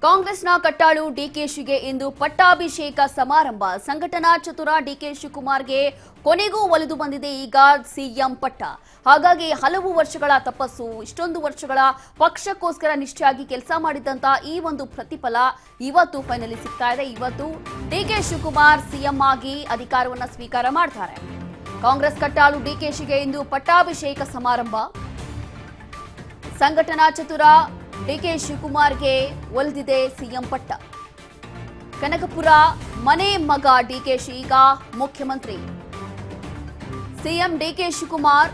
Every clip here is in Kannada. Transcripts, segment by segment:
ಕಾಂಗ್ರೆಸ್ನ ಕಟ್ಟಾಳು ಡಿಕೆಶಿಗೆ ಇಂದು ಪಟ್ಟಾಭಿಷೇಕ ಸಮಾರಂಭ. ಸಂಘಟನಾ ಚತುರ ಡಿಕೆ ಶಿವಕುಮಾರ್ಗೆ ಕೊನೆಗೂ ಒಲಿದು ಬಂದಿದೆ ಈಗ ಸಿಎಂ ಪಟ್ಟ. ಹಾಗಾಗಿ ಹಲವು ವರ್ಷಗಳ ತಪಸ್ಸು, ಇಷ್ಟೊಂದು ವರ್ಷಗಳ ಪಕ್ಷಕ್ಕೋಸ್ಕರ ನಿಷ್ಠೆಯಾಗಿ ಕೆಲಸ ಮಾಡಿದಂತ ಈ ಒಂದು ಪ್ರತಿಫಲ ಇವತ್ತು ಫೈನಲಿ ಸಿಗ್ತಾ ಇದೆ. ಇವತ್ತು ಡಿಕೆ ಶಿವಕುಮಾರ್ ಸಿಎಂ ಆಗಿ ಅಧಿಕಾರವನ್ನು ಸ್ವೀಕಾರ ಮಾಡ್ತಾರೆ. ಕಾಂಗ್ರೆಸ್ ಕಟ್ಟಾಳು ಡಿಕೆಶಿಗೆ ಇಂದು ಪಟ್ಟಾಭಿಷೇಕ ಸಮಾರಂಭ. ಸಂಘಟನಾ ಚತುರ ಡಿಕೆ ಶಿವಕುಮಾರ್ಗೆ ಒಲಿದಿದೆ ಸಿಎಂ ಪಟ್ಟ. ಕನಕಪುರ ಮನೆ ಮಗ ಡಿಕೆಶಿ ಈಗ ಮುಖ್ಯಮಂತ್ರಿ. ಸಿಎಂ ಡಿಕೆ ಶಿವಕುಮಾರ್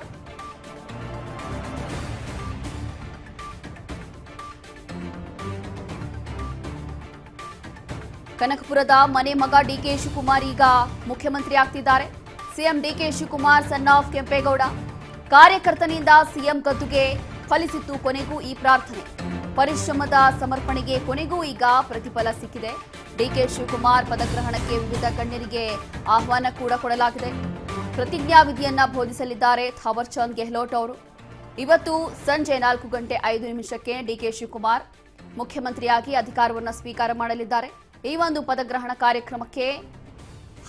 ಕನಕಪುರದ ಮನೆ ಮಗ ಡಿಕೆ ಶಿವಕುಮಾರ್ ಈಗ ಮುಖ್ಯಮಂತ್ರಿ ಆಗ್ತಿದ್ದಾರೆ. CM DK Shivakumar son of Kempegowda. ಕಾರ್ಯಕರ್ತನಿಂದ ಸಿಎಂ ಗದ್ದುಗೆ ಫಲಿಸಿತ್ತು ಕೊನೆಗೂ ಈ ಪ್ರಾರ್ಥನೆ. ಪರಿಶ್ರಮದ ಸಮರ್ಪಣೆಗೆ ಕೊನೆಗೂ ಈಗ ಪ್ರತಿಫಲ ಸಿಕ್ಕಿದೆ. ಡಿಕೆ ಶಿವಕುಮಾರ್ ಪದಗ್ರಹಣಕ್ಕೆ ವಿವಿಧ ಗಣ್ಯರಿಗೆ ಆಹ್ವಾನ ಕೂಡ ಕೊಡಲಾಗಿದೆ. ಪ್ರತಿಜ್ಞಾವಿಧಿಯನ್ನ ಬೋಧಿಸಲಿದ್ದಾರೆ ಥಾವರ್ ಚಂದ್ ಗೆಹ್ಲೋಟ್ ಅವರು. ಇವತ್ತು ಸಂಜೆ 4:05 ಡಿಕೆ ಶಿವಕುಮಾರ್ ಮುಖ್ಯಮಂತ್ರಿಯಾಗಿ ಅಧಿಕಾರವನ್ನು ಸ್ವೀಕಾರ ಮಾಡಲಿದ್ದಾರೆ. ಈ ಒಂದು ಪದಗ್ರಹಣ ಕಾರ್ಯಕ್ರಮಕ್ಕೆ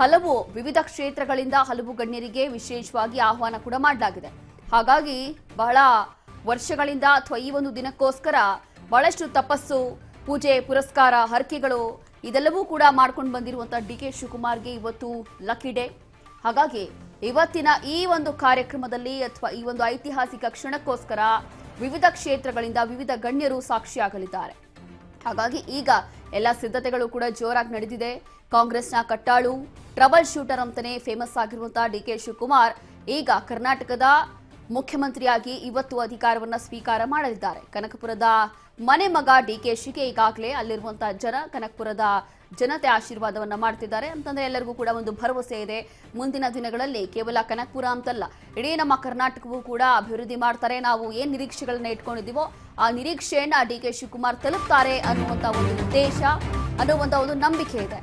ಹಲವು ವಿವಿಧ ಕ್ಷೇತ್ರಗಳಿಂದ ಹಲವು ಗಣ್ಯರಿಗೆ ವಿಶೇಷವಾಗಿ ಆಹ್ವಾನ ಕೂಡ ಮಾಡಲಾಗಿದೆ. ಹಾಗಾಗಿ ಬಹಳ ವರ್ಷಗಳಿಂದ ಅಥವಾ ಈ ಒಂದು ದಿನಕ್ಕೋಸ್ಕರ ಬಹಳಷ್ಟು ತಪಸ್ಸು, ಪೂಜೆ, ಪುರಸ್ಕಾರ, ಹರಕೆಗಳು ಇದೆಲ್ಲವೂ ಕೂಡ ಮಾಡ್ಕೊಂಡು ಬಂದಿರುವಂತಹ ಡಿಕೆ ಶಿವಕುಮಾರ್ಗೆ ಇವತ್ತು ಲಕ್ಕಿ ಡೇ. ಹಾಗಾಗಿ ಇವತ್ತಿನ ಈ ಒಂದು ಕಾರ್ಯಕ್ರಮದಲ್ಲಿ ಅಥವಾ ಈ ಒಂದು ಐತಿಹಾಸಿಕ ಕ್ಷಣಕ್ಕೋಸ್ಕರ ವಿವಿಧ ಕ್ಷೇತ್ರಗಳಿಂದ ವಿವಿಧ ಗಣ್ಯರು ಸಾಕ್ಷಿಯಾಗಲಿದ್ದಾರೆ. ಹಾಗಾಗಿ ಈಗ ಎಲ್ಲ ಸಿದ್ಧತೆಗಳು ಕೂಡ ಜೋರಾಗಿ ನಡೆದಿದೆ. ಕಾಂಗ್ರೆಸ್ನ ಕಟ್ಟಾಳು ಟ್ರಬಲ್ ಶೂಟರ್ ಅಂತಾನೆ ಫೇಮಸ್ ಆಗಿರುವಂತಹ ಡಿಕೆ ಶಿವಕುಮಾರ್ ಈಗ ಕರ್ನಾಟಕದ ಮುಖ್ಯಮಂತ್ರಿಯಾಗಿ ಇವತ್ತು ಅಧಿಕಾರವನ್ನು ಸ್ವೀಕಾರ ಮಾಡಲಿದ್ದಾರೆ. ಕನಕಪುರದ ಮನೆ ಮಗ ಡಿಕೆಶಿಗೆ ಈಗಾಗಲೇ ಅಲ್ಲಿರುವಂತಹ ಕನಕಪುರದ ಜನತೆ ಆಶೀರ್ವಾದವನ್ನ ಮಾಡ್ತಿದ್ದಾರೆ ಅಂತಂದ್ರೆ ಎಲ್ಲರಿಗೂ ಕೂಡ ಒಂದು ಭರವಸೆ ಇದೆ. ಮುಂದಿನ ದಿನಗಳಲ್ಲಿ ಕೇವಲ ಕನಕಪುರ ಅಂತಲ್ಲ, ಇಡೀ ನಮ್ಮ ಕರ್ನಾಟಕವೂ ಕೂಡ ಅಭಿವೃದ್ಧಿ ಮಾಡ್ತಾರೆ. ನಾವು ಏನ್ ನಿರೀಕ್ಷೆಗಳನ್ನ ಇಟ್ಕೊಂಡಿದ್ದೀವೋ ಆ ನಿರೀಕ್ಷೆಯನ್ನ ಡಿಕೆ ಶಿವಕುಮಾರ್ ತಲುಪ್ತಾರೆ ಅನ್ನುವಂತ ಒಂದು ಉದ್ದೇಶ, ಅನ್ನುವಂತ ಒಂದು ನಂಬಿಕೆ ಇದೆ.